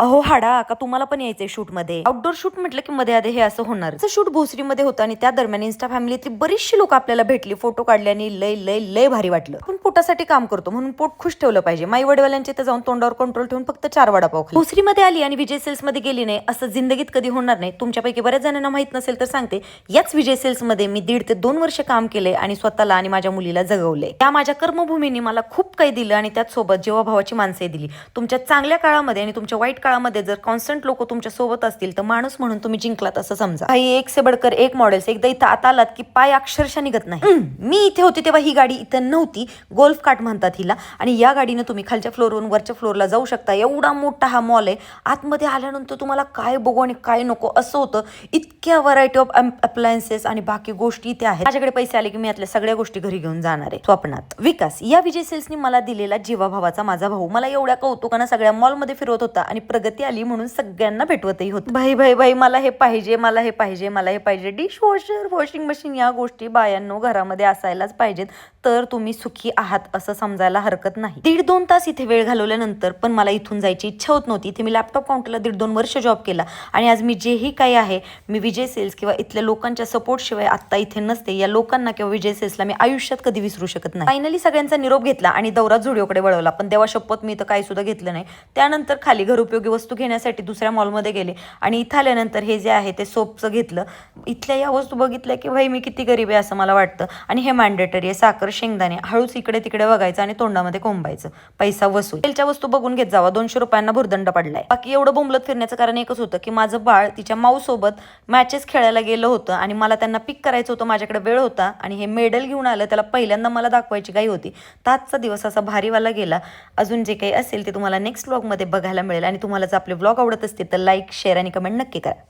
अहो हाडा का तुम्हाला पण यायचंय शूट मध्ये? आउटडोर शूट म्हटलं की मध्ये आधी हे असं होणार. शूट भोसरीमध्ये होतं आणि त्या दरम्यान इन्स्टा फॅमिलीतली बरीचशी लोक आपल्याला भेटली, फोटो काढले आणि लय लय लय भारी वाटलं. आपण पोटासाठी काम करतो म्हणून पोट खुश ठेवलं पाहिजे. माई वडीलवाल्यांच्या इथे जाऊन तोंडावर कंट्रोल ठेवून फक्त 4 वडापाव खाल्ले. भोसरीमध्ये आली आणि विजय सेल्स मध्ये गेली नाही असं जिंदगीत कधी होणार नाही. तुमच्यापैकी बऱ्याच जणांना माहित नसेल तर सांगते, याच विजय सेल्स मध्ये मी 1.5 ते 2 वर्ष काम केले आणि स्वतःला आणि माझ्या मुलीला जगवले. त्या माझ्या कर्मभूमीने मला खूप काही दिलं आणि त्याच सोबत जीवाभावाची माणसे दिली. तुमच्या चांगल्या काळामध्ये आणि तुमच्या वाईट काळामध्ये जर कॉन्स्टंट लोक तुमच्या सोबत असतील तर माणूस म्हणून तुम्ही जिंकलात असं समजा. काही एक से बडकर एक मॉडेल्स. एकदा इथं आता आलात की पाय अक्षरशः निघत नाही. मी इथे होते तेव्हा ही गाडी इथं नव्हती. गोल्फ कार्ट म्हणतात हिला. आणि या गाडीनं तुम्ही खालच्या फ्लोरवरून वरच्या फ्लोरला जाऊ शकता. एवढा मोठा हा मॉल आहे. आतमध्ये आल्यानंतर तुम्हाला काय बघू आणि काय नको असं होतं. इतक्या व्हरायटी ऑफ अप्लायन्सेस आणि बाकी गोष्टी इथे आहेत. माझ्याकडे पैसे आले की मी यातल्या सगळ्या गोष्टी घरी घेऊन जाणार आहे स्वप्नात. विकास या विजय सेल्सनी मला दिलेला जीवाभावाचा माझा भाऊ मला एवढ्या कौतुकानं सगळ्या मॉलमध्ये फिरवत होता आणि प्रगती आली म्हणून सगळ्यांना भेटवतही होत. भाई भाई भाई मला हे पाहिजे, मला हे पाहिजे, मला हे पाहिजे. डिश वॉशर, वॉशिंग मशीन या गोष्टी बायांनो घरामध्ये असायलाच पाहिजेत तर तुम्ही सुखी आहात असं समजायला हरकत नाही. 1.5-2 तास इथे वेळ घालवल्यानंतर पण मला इथून जायची इच्छा होत नव्हती. इथे मी लॅपटॉप काउंटरला 1.5-2 वर्ष जॉब केला आणि आज मी जेही काही आहे मी विजय सेल्स किंवा इथल्या लोकांच्या सपोर्ट शिवाय आता इथे नसते. या लोकांना किंवा विजय सेल्सला मी आयुष्यात कधी विसरू शकत नाही. फायनली सगळ्यांचा निरोप घेतला आणि दौरा झुडिओकडे वळवला. पण देवा शपथ मी तर काही सुद्धा घेतलं नाही. त्यानंतर खाली घरोपयोगी वस्तू घेण्यासाठी दुसऱ्या मॉलमध्ये गेले आणि इथं आल्यानंतर हे जे आहे ते सोपचं घेतलं. इथल्या या वस्तू बघितल्या की भाई मी किती गरीब आहे असं मला वाटतं. आणि हे मॅन्डेटरी आहे. साखर, शेंगदाणे हळूच इकडे तिकडे बघायचं आणि तोंडामध्ये कोंबायचं. पैसा वसूल. तेलच्या वस्तू बघून घेत जावा. 200 रुपयांना भुर्दंड पडलाय. बाकी एवढं बोंबलत फिरण्याचं कारण एकच होतं की माझं बाळ तिच्या माऊसोबत मॅचेस खेळायला गेलं होतं आणि मला त्यांना पिक करायचं होतं. माझ्याकडे वेळ होता आणि हे मेडल घेऊन आलं. त्याला पहिल्यांदा मला दाखवायची काही होती. तर आजचा दिवस असा भारीवाला गेला. अजून जे काही असेल ते तुम्हाला नेक्स्ट व्लॉगमध्ये बघायला मिळेल. आणि तुम्हाला जर आपले व्लॉग आवडत असतील तर लाईक, शेअर आणि कमेंट नक्की करा.